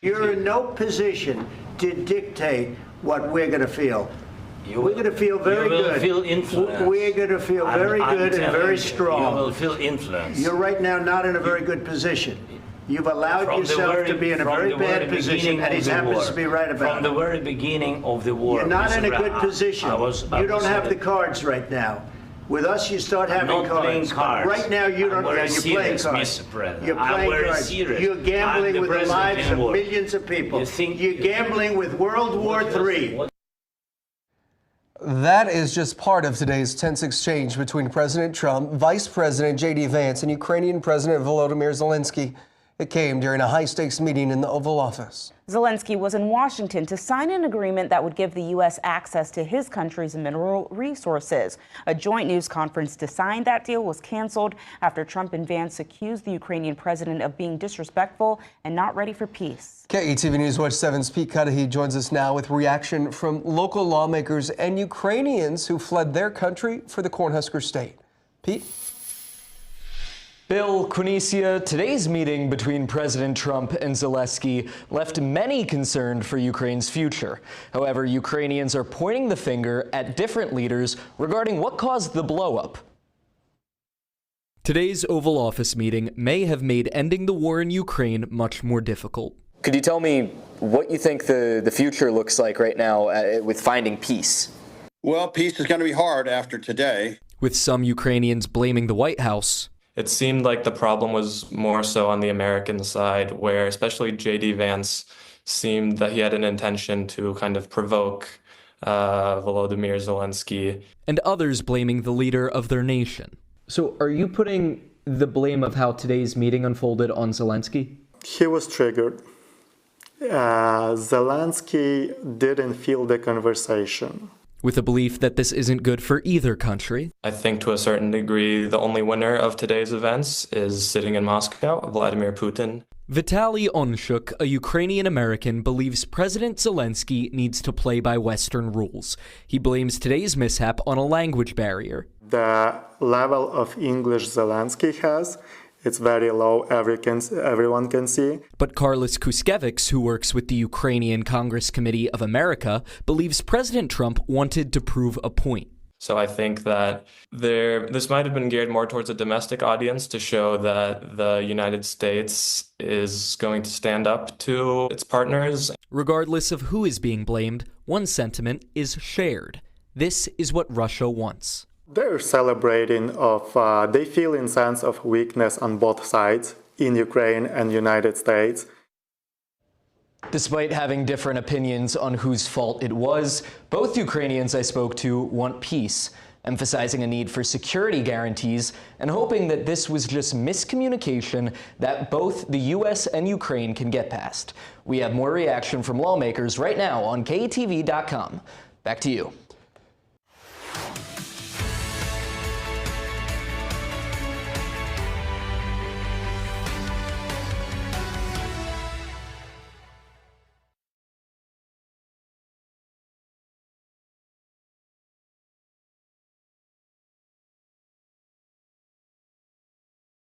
You're in no position to dictate what we're going to feel. We're going to feel very good. You will feel influence. We're going to feel very good and very strong. You will feel influence. You're right now not in a very good position. You've allowed yourself to be in a very bad position, and he happens to be right about it. From the very beginning of the war. You're not in a good position. You don't have the cards right now. With us, you start having cards. Playing cards. Right now, you don't. You're playing cards. You're playing cards. You're gambling with the lives of millions of people. You're gambling with World War III. That is just part of today's tense exchange between President Trump, Vice President J.D. Vance, and Ukrainian President Volodymyr Zelensky. It came during a high-stakes meeting in the Oval Office. Zelensky was in Washington to sign an agreement that would give the U.S. access to his country's mineral resources. A joint news conference to sign that deal was canceled after Trump and Vance accused the Ukrainian president of being disrespectful and not ready for peace. KETV News Watch 7's Pete Cudahy joins us now with reaction from local lawmakers and Ukrainians who fled their country for the Cornhusker state. Pete? Bill, Quinicia, today's meeting between President Trump and Zelensky left many concerned for Ukraine's future. However, Ukrainians are pointing the finger at different leaders regarding what caused the blow-up. Today's Oval Office meeting may have made ending the war in Ukraine much more difficult. Could you tell me what you think the future looks like right now with finding peace? Well, peace is going to be hard after today. With some Ukrainians blaming the White House. It seemed like the problem was more so on the American side, where especially J.D. Vance seemed that he had an intention to kind of provoke Volodymyr Zelensky. And others blaming the leader of their nation. So are you putting the blame of how today's meeting unfolded on Zelensky? He was triggered. Zelensky didn't feel the conversation. With a belief that this isn't good for either country. I think to a certain degree, the only winner of today's events is sitting in Moscow, Vladimir Putin. Vitaly Onshuk, a Ukrainian American, believes President Zelensky needs to play by Western rules. He blames today's mishap on a language barrier. The level of English Zelensky has, it's very low, everyone can see. But Carlos Kuskiewicz, who works with the Ukrainian Congress Committee of America, believes President Trump wanted to prove a point. So I think that this might have been geared more towards a domestic audience to show that the United States is going to stand up to its partners. Regardless of who is being blamed, one sentiment is shared. This is what Russia wants. They're celebrating they feel a sense of weakness on both sides, in Ukraine and United States. Despite having different opinions on whose fault it was, both Ukrainians I spoke to want peace, emphasizing a need for security guarantees and hoping that this was just miscommunication that both the U.S. and Ukraine can get past. We have more reaction from lawmakers right now on KETV.com. Back to you.